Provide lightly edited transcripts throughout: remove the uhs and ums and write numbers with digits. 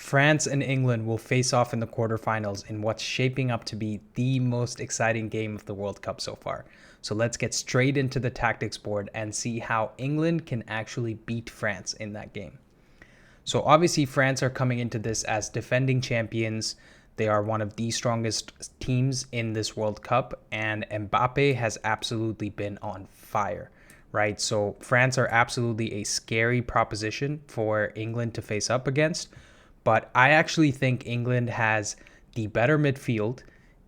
France and England will face off in the quarterfinals in what's shaping up to be the most exciting game of the World Cup so far. So let's get straight into the tactics board and see how England can actually beat France in that game. So obviously France are coming into this as defending champions. They are one of the strongest teams in this World Cup, and Mbappe has absolutely been on fire, right? So France are absolutely a scary proposition for England to face up against, but I actually think England has the better midfield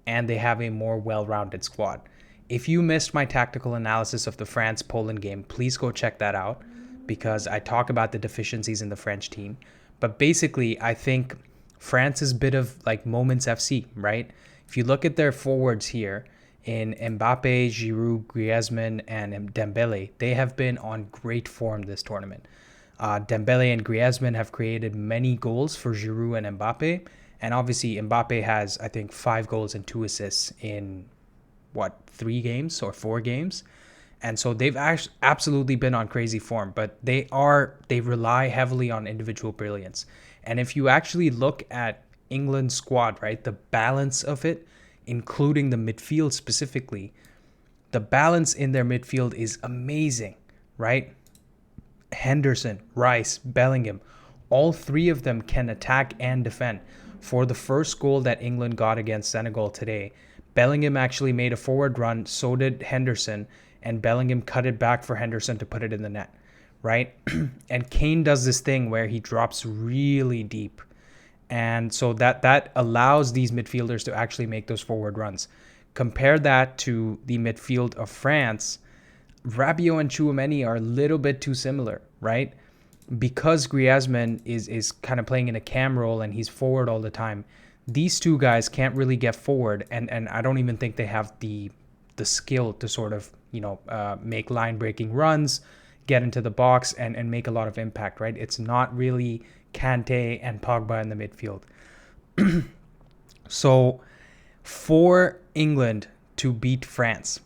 and they have a more well-rounded squad. If you missed my tactical analysis of the France-Poland game, please go check that out because I talk about the deficiencies in the French team. But basically, I think France is a bit of like Moments FC, right? If you look at their forwards here in Mbappe, Giroud, Griezmann, and Dembele, they have been on great form this tournament. Dembele and Griezmann have created many goals for Giroud and Mbappe. And obviously, Mbappe has, I think, 5 goals and 2 assists in, 3 games or 4 games. And so they've absolutely been on crazy form, but they rely heavily on individual brilliance. And if you actually look at England's squad, right, the balance of it, including the midfield specifically, the balance in their midfield is amazing, right? Henderson, Rice, Bellingham, all 3 of them can attack and defend. For the first goal that England got against Senegal today, Bellingham actually made a forward run, so did Henderson, and Bellingham cut it back for Henderson to put it in the net, right? And Kane does this thing where he drops really deep. And so that allows these midfielders to actually make those forward runs. Compare that to the midfield of France. Rabiot and Tchouaméni are a little bit too similar, right? Because Griezmann is kind of playing in a cam role and he's forward all the time, these two guys can't really get forward, and I don't even think they have the skill to sort of, make line-breaking runs, get into the box, and make a lot of impact, right? It's not really Kante and Pogba in the midfield. So for England to beat France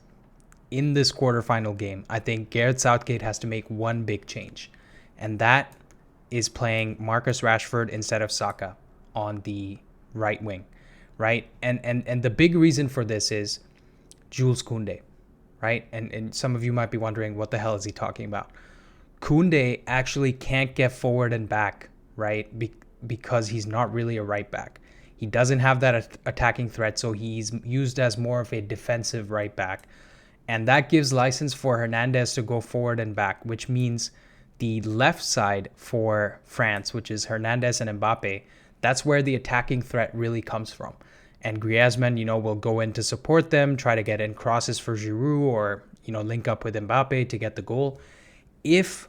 in this quarterfinal game, I think Gareth Southgate has to make one big change, and that is playing Marcus Rashford instead of Saka on the right wing, right? And the big reason for this is Jules Koundé, right? And some of you might be wondering, what the hell is he talking about? Koundé actually can't get forward and back, right? Because he's not really a right back. He doesn't have that attacking threat, so he's used as more of a defensive right back. And that gives license for Hernandez to go forward and back, which means the left side for France, which is Hernandez and Mbappe, that's where the attacking threat really comes from. And Griezmann, will go in to support them, try to get in crosses for Giroud or, link up with Mbappe to get the goal. If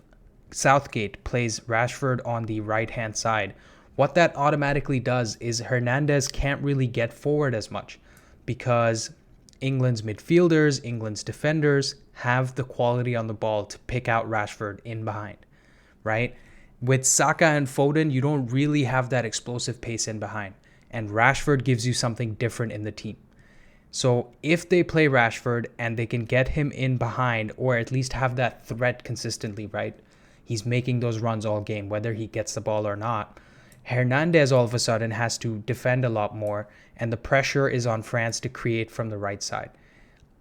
Southgate plays Rashford on the right-hand side, what that automatically does is Hernandez can't really get forward as much because England's midfielders, England's defenders have the quality on the ball to pick out Rashford in behind, right? With Saka and Foden, you don't really have that explosive pace in behind. And Rashford gives you something different in the team. So if they play Rashford and they can get him in behind, or at least have that threat consistently, right? He's making those runs all game, whether he gets the ball or not. Hernandez all of a sudden has to defend a lot more, and the pressure is on France to create from the right side.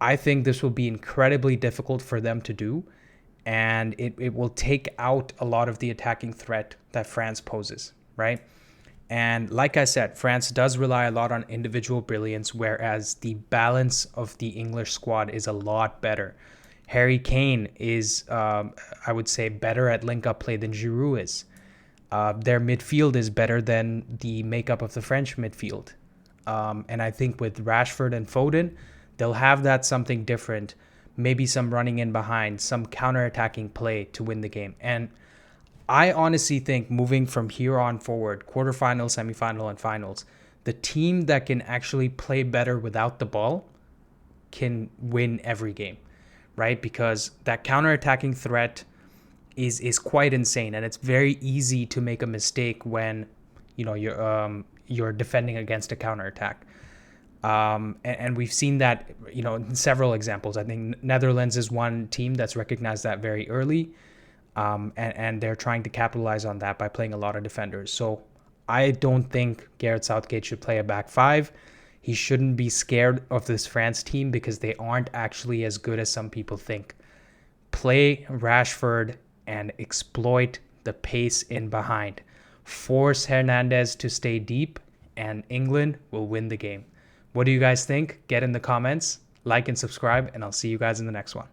I think this will be incredibly difficult for them to do, and it will take out a lot of the attacking threat that France poses, right? And like I said, France does rely a lot on individual brilliance, whereas the balance of the English squad is a lot better. Harry Kane is, I would say, better at link-up play than Giroud is. Their midfield is better than the makeup of the French midfield. And I think with Rashford and Foden, they'll have that something different, maybe some running in behind, some counter-attacking play to win the game. And I honestly think moving from here on forward, quarterfinals, semifinal, and finals, the team that can actually play better without the ball can win every game, right? Because that counter-attacking threat is quite insane, and it's very easy to make a mistake when you're defending against a counterattack. And we've seen that in several examples. I think Netherlands is one team that's recognized that very early, and they're trying to capitalize on that by playing a lot of defenders. So I don't think Gareth Southgate should play a back five. He shouldn't be scared of this France team because they aren't actually as good as some people think. Play Rashford and exploit the pace in behind. Force Hernandez to stay deep, and England will win the game. What do you guys think? Get in the comments, like and subscribe, and I'll see you guys in the next one.